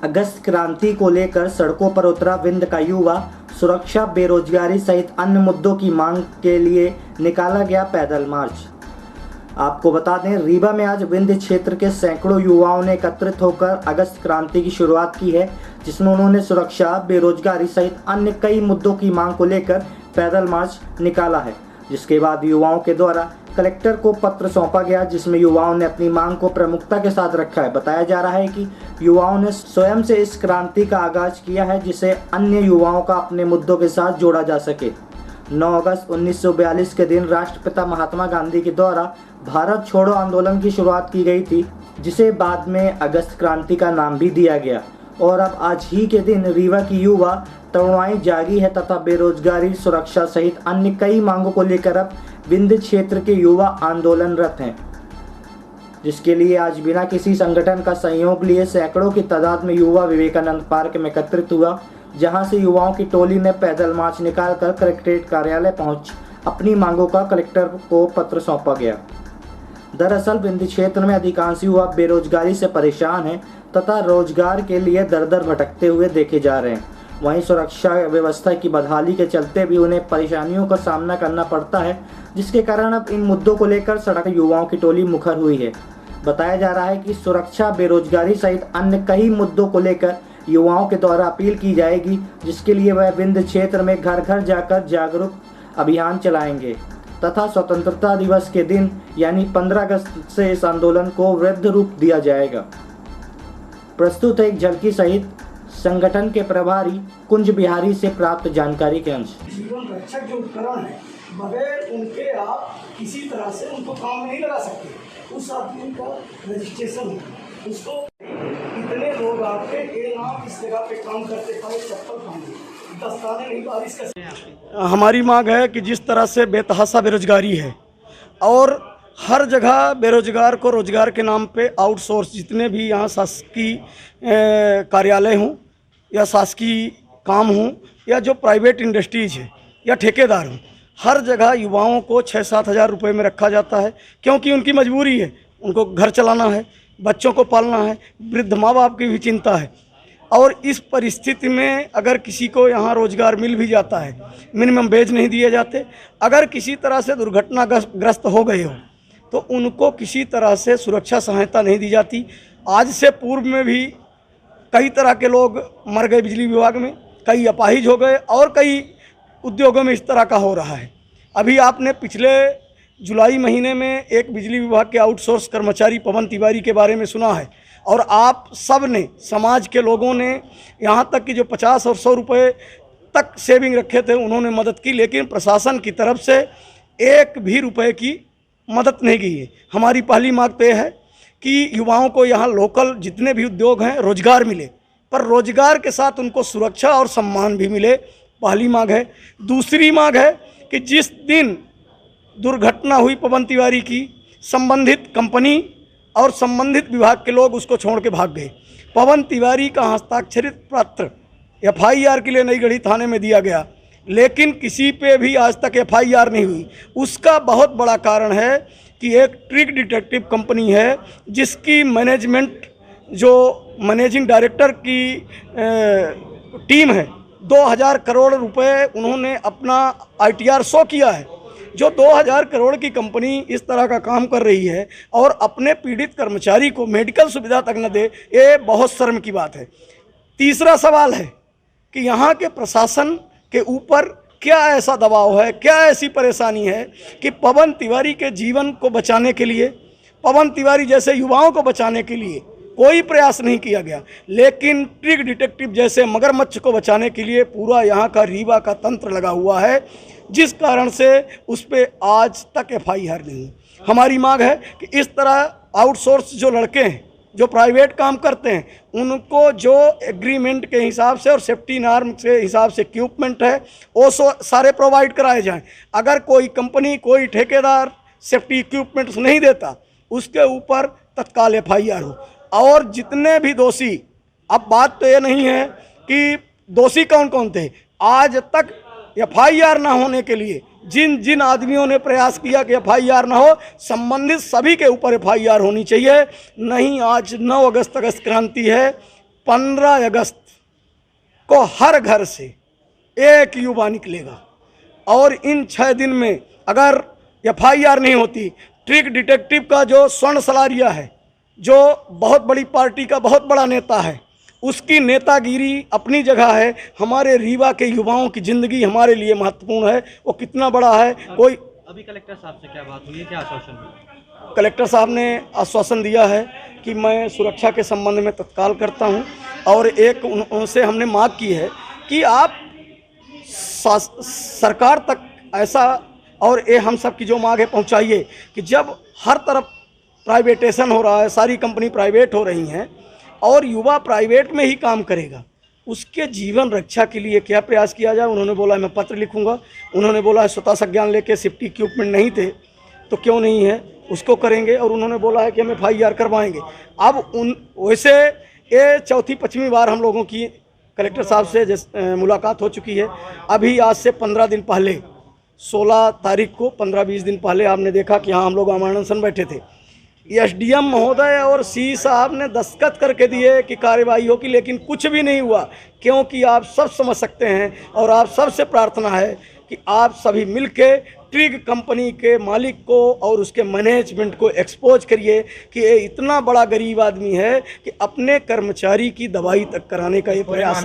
अगस्त क्रांति को लेकर सड़कों पर उतरा विंध्य का युवा। सुरक्षा, बेरोजगारी सहित अन्य मुद्दों की मांग के लिए निकाला गया पैदल मार्च। आपको बता दें, रीवा में आज विंध्य क्षेत्र के सैकड़ों युवाओं ने एकत्रित होकर अगस्त क्रांति की शुरुआत की है, जिसमें उन्होंने सुरक्षा, बेरोजगारी सहित अन्य कई मुद्दों की मांग को लेकर पैदल मार्च निकाला है। जिसके बाद युवाओं के द्वारा कलेक्टर को पत्र सौंपा गया, जिसमें युवाओं ने अपनी मांग को प्रमुखता के साथ रखा है। बताया जा रहा है कि युवाओं ने स्वयं से इस क्रांति का आगाज किया है, जिसे अन्य युवाओं का अपने मुद्दों के साथ जोड़ा जा सके। 9 अगस्त 1942 के दिन राष्ट्रपिता महात्मा गांधी के द्वारा भारत छोड़ो आंदोलन की शुरुआत की गई थी, जिसे बाद में अगस्त क्रांति का नाम भी दिया गया। और अब आज ही के दिन रीवा की युवा तरुणाई जागी है तथा बेरोजगारी, सुरक्षा सहित अन्य कई मांगों को लेकर अब विंध्य क्षेत्र के युवा आंदोलनरत हैं, जिसके लिए आज बिना किसी संगठन का सहयोग लिए सैकड़ों की तादाद में युवा विवेकानंद पार्क में एकत्रित हुआ, जहां से युवाओं की टोली ने पैदल मार्च निकालकर कलेक्ट्रेट कार्यालय पहुंच अपनी मांगों का कलेक्टर को पत्र सौंपा गया। दरअसल विंध्य क्षेत्र में अधिकांश युवा बेरोजगारी से परेशान हैं तथा रोजगार के लिए दर दर भटकते हुए देखे जा रहे हैं। वहीं सुरक्षा व्यवस्था की बदहाली के चलते भी उन्हें परेशानियों का सामना करना पड़ता है, जिसके कारण अब इन मुद्दों को लेकर सड़क युवाओं की टोली मुखर हुई है। बताया जा रहा है कि सुरक्षा, बेरोजगारी सहित अन्य कई मुद्दों को लेकर युवाओं के द्वारा अपील की जाएगी, जिसके लिए वह विंध्य क्षेत्र में घर घर जाकर जागरूक अभियान चलाएंगे तथा स्वतंत्रता दिवस के दिन यानी 15 अगस्त से इस आंदोलन को वृद्ध रूप दिया जाएगा। प्रस्तुत है एक झलकी सहित संगठन के प्रभारी कुंज बिहारी से प्राप्त जानकारी के अंश। जीवन रक्षक जो उपकरण है, बगैर उनके आप किसी तरह से उनको काम नहीं लगा सकते। उस आदमी का रजिस्ट्रेशन है, उसको इतने लोग आपके इस जगह पे काम करते थे, चप्पल पहने, दस्ताने नहीं, बारिश का। हमारी मांग है कि जिस तरह से बेतहाशा बेरोजगारी है और हर जगह बेरोजगार को रोजगार के नाम पे आउटसोर्स, जितने भी यहाँ शासकीय कार्यालय हों या शासकीय काम हों या जो प्राइवेट इंडस्ट्रीज है या ठेकेदार हों, हर जगह युवाओं को 6-7 हज़ार रुपये में रखा जाता है, क्योंकि उनकी मजबूरी है, उनको घर चलाना है, बच्चों को पालना है, वृद्ध माँ बाप की भी चिंता है। और इस परिस्थिति में अगर किसी को यहाँ रोजगार मिल भी जाता है, मिनिमम वेज नहीं दिए जाते। अगर किसी तरह से दुर्घटनाग्रस्त हो गए हो तो उनको किसी तरह से सुरक्षा सहायता नहीं दी जाती। आज से पूर्व में भी कई तरह के लोग मर गए बिजली विभाग में, कई अपाहिज हो गए और कई उद्योगों में इस तरह का हो रहा है। अभी आपने पिछले जुलाई महीने में एक बिजली विभाग के आउटसोर्स कर्मचारी पवन तिवारी के बारे में सुना है, और आप सब ने, समाज के लोगों ने, यहाँ तक कि जो 50 और 100 रुपये तक सेविंग रखे थे उन्होंने मदद की, लेकिन प्रशासन की तरफ से एक भी रुपए की मदद नहीं की है। हमारी पहली मांग तो यह है कि युवाओं को यहाँ लोकल जितने भी उद्योग हैं रोजगार मिले, पर रोजगार के साथ उनको सुरक्षा और सम्मान भी मिले, पहली मांग है। दूसरी मांग है कि जिस दिन दुर्घटना हुई पवन तिवारी की, संबंधित कंपनी और संबंधित विभाग के लोग उसको छोड़ के भाग गए। पवन तिवारी का हस्ताक्षरित पत्र FIR के लिए नई गढ़ी थाने में दिया गया, लेकिन किसी पे भी आज तक FIR नहीं हुई। उसका बहुत बड़ा कारण है कि एक ट्रिक डिटेक्टिव कंपनी है, जिसकी मैनेजमेंट, जो मैनेजिंग डायरेक्टर की टीम है, 2000 करोड़ रुपए उन्होंने अपना ITR शो किया है। जो 2000 करोड़ की कंपनी इस तरह का काम कर रही है और अपने पीड़ित कर्मचारी को मेडिकल सुविधा तक न दे, ये बहुत शर्म की बात है। तीसरा सवाल है कि यहाँ के प्रशासन के ऊपर क्या ऐसा दबाव है, क्या ऐसी परेशानी है कि पवन तिवारी के जीवन को बचाने के लिए, पवन तिवारी जैसे युवाओं को बचाने के लिए कोई प्रयास नहीं किया गया, लेकिन ट्रिक डिटेक्टिव जैसे मगरमच्छ को बचाने के लिए पूरा यहाँ का रीवा का तंत्र लगा हुआ है, जिस कारण से उस पर आज तक FIR नहीं। हमारी मांग है कि इस तरह आउटसोर्स जो लड़के हैं, जो प्राइवेट काम करते हैं, उनको जो एग्रीमेंट के हिसाब से और सेफ्टी नॉर्म के हिसाब से इक्विपमेंट है वो सारे प्रोवाइड कराए जाएं। अगर कोई कंपनी, कोई ठेकेदार सेफ्टी इक्विपमेंट्स नहीं देता, उसके ऊपर तत्काल FIR हो। और जितने भी दोषी, अब बात तो ये नहीं है कि दोषी कौन कौन थे, आज तक FIR ना होने के लिए जिन जिन आदमियों ने प्रयास किया कि FIR ना हो, संबंधित सभी के ऊपर FIR होनी चाहिए। नहीं, आज 9 अगस्त क्रांति है, 15 अगस्त को हर घर से एक युवा निकलेगा और इन 6 दिन में अगर FIR नहीं होती, ट्रिक डिटेक्टिव का जो स्वर्ण सलारिया है, जो बहुत बड़ी पार्टी का बहुत बड़ा नेता है, उसकी नेतागिरी अपनी जगह है। हमारे रीवा के युवाओं की ज़िंदगी हमारे लिए महत्वपूर्ण है। वो कितना बड़ा है, कोई अभी कलेक्टर साहब से क्या बात हुई है, क्या आश्वासन मिला? कलेक्टर साहब ने आश्वासन दिया है कि मैं सुरक्षा के संबंध में तत्काल करता हूं और एक उनसे हमने मांग की है कि आप सरकार तक ऐसा, और ये हम सब की जो मांग है पहुंचाइए कि जब हर तरफ प्राइवेटेशन हो रहा है, सारी कंपनी प्राइवेट हो रही हैं और युवा प्राइवेट में ही काम करेगा, उसके जीवन रक्षा के लिए क्या प्रयास किया जाए। उन्होंने बोला मैं पत्र लिखूंगा। उन्होंने बोला है स्वतः संज्ञान लेके सेफ्टी इक्विपमेंट नहीं थे तो क्यों नहीं है, उसको करेंगे। और उन्होंने बोला है कि हम FIR करवाएंगे। अब वैसे ये 4-5वीं बार हम लोगों की कलेक्टर साहब से मुलाकात हो चुकी है। अभी आज से 15 दिन पहले 16 तारीख को 15-20 दिन पहले आपने देखा कि हाँ हम लोग आमरण अनशन बैठे थे। SDM महोदय और CE साहब ने दस्तखत करके दिए कि कार्रवाई होगी, लेकिन कुछ भी नहीं हुआ। क्योंकि आप सब समझ सकते हैं और आप सबसे प्रार्थना है कि आप सभी मिलके ट्रिग कंपनी के मालिक को और उसके मैनेजमेंट को एक्सपोज करिए कि ये इतना बड़ा गरीब आदमी है कि अपने कर्मचारी की दवाई तक कराने का ये प्रयास